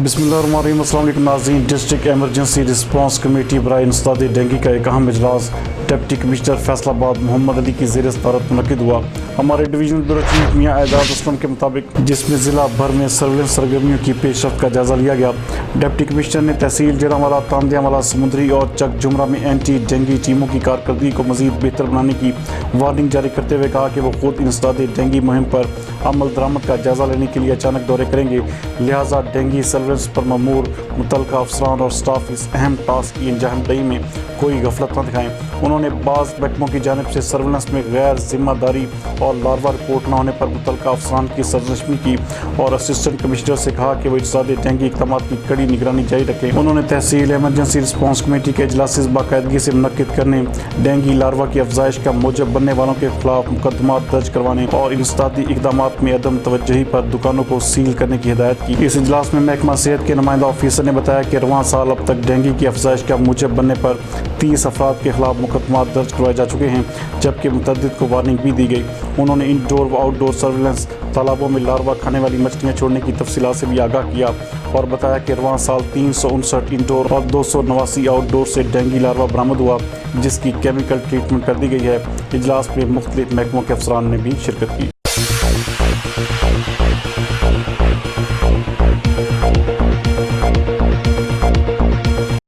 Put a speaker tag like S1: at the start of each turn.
S1: बिस्मिल्लाहिर्रहमानिर्रहीम। अस्सलाम वालेकुम नाज़रीन। डिस्ट्रिक्ट एमरजेंसी रिस्पांस कमेटी बराए इंसदाद डेंगू का एक अहम इजलास डिप्टी कमिश्नर फैसलाबाद मोहम्मद अली की ज़ेर सदारत मुनक़िद हुआ। हमारे डिवीजनल ब्यूरो चीफ मियां एजाज असलम के मुताबिक जिसमें ज़िला भर में सर्वेलेंस सरगर्मियों की पेशरफ्त का जायज़ा लिया गया। डिप्टी कमिश्नर ने तहसील जड़ावाला, तांदियावाला, समुंदरी और चक जुमरा में एंटी डेंगू टीमों की कारकर्दगी को मज़ीद बेहतर बनाने की वार्निंग जारी करते हुए कहा कि वो खुद इंसदाद डेंगू मुहिम पर अमल दरामद का जायज़ा लेने के लिए अचानक दौरे करेंगे, लिहाजा डेंगू सर्वेलेंस पर ममूर मुतल्लिक़ा अफसरान और स्टाफ इस अहम टास्क की अंजामदही में कोई गफलत न दिखाएं। उन्होंने बाज़ महकमों की जानिब से सर्वेलेंस में गैर जिम्मेदारी और लार्वा रिपोर्ट न होने पर मुतल्लिक़ा अफसरान की सरजमी की और असिस्टेंट कमिश्नर से कहा कि वो इंसदाद डेंगू इक़दामात की कड़ी निगरानी जारी रखें। उन्होंने तहसील एमरजेंसी रिस्पांस कमेटी के इजलास बाकायदगी से मुनक़्क़िद करने, डेंगू लार्वा की अफजाइश का मूजब बनने वालों के खिलाफ मुकदमा दर्ज करवाने और इंसदादी इक़दामात में अदम तवज्जुही पर दुकानों को सील करने की हिदायत की। इस इजलास में महकमा सेहत के नुमाइंदा ऑफिसर ने बताया कि रवां साल अब तक डेंगू की अफजाइश का मूजब बनने पर 30 अफराद के खिलाफ मुकदमा दर्ज करवाए जा चुके हैं, जबकि मुतअद्दिद को वार्निंग भी दी गई। उन्होंने इंडोर व आउटडोर सर्विलेंस, तालाबों में लार्वा खाने वाली मछलियाँ छोड़ने की तफसीलात से भी आगाह किया और बताया कि रवां साल 359 इंडोर और 289 आउटडोर से डेंगू लार्वा बरामद हुआ, जिसकी केमिकल ट्रीटमेंट कर दी गई है। इजलास में मुख्तलिफ महकमों के अफसरान ने भी शिरकत की।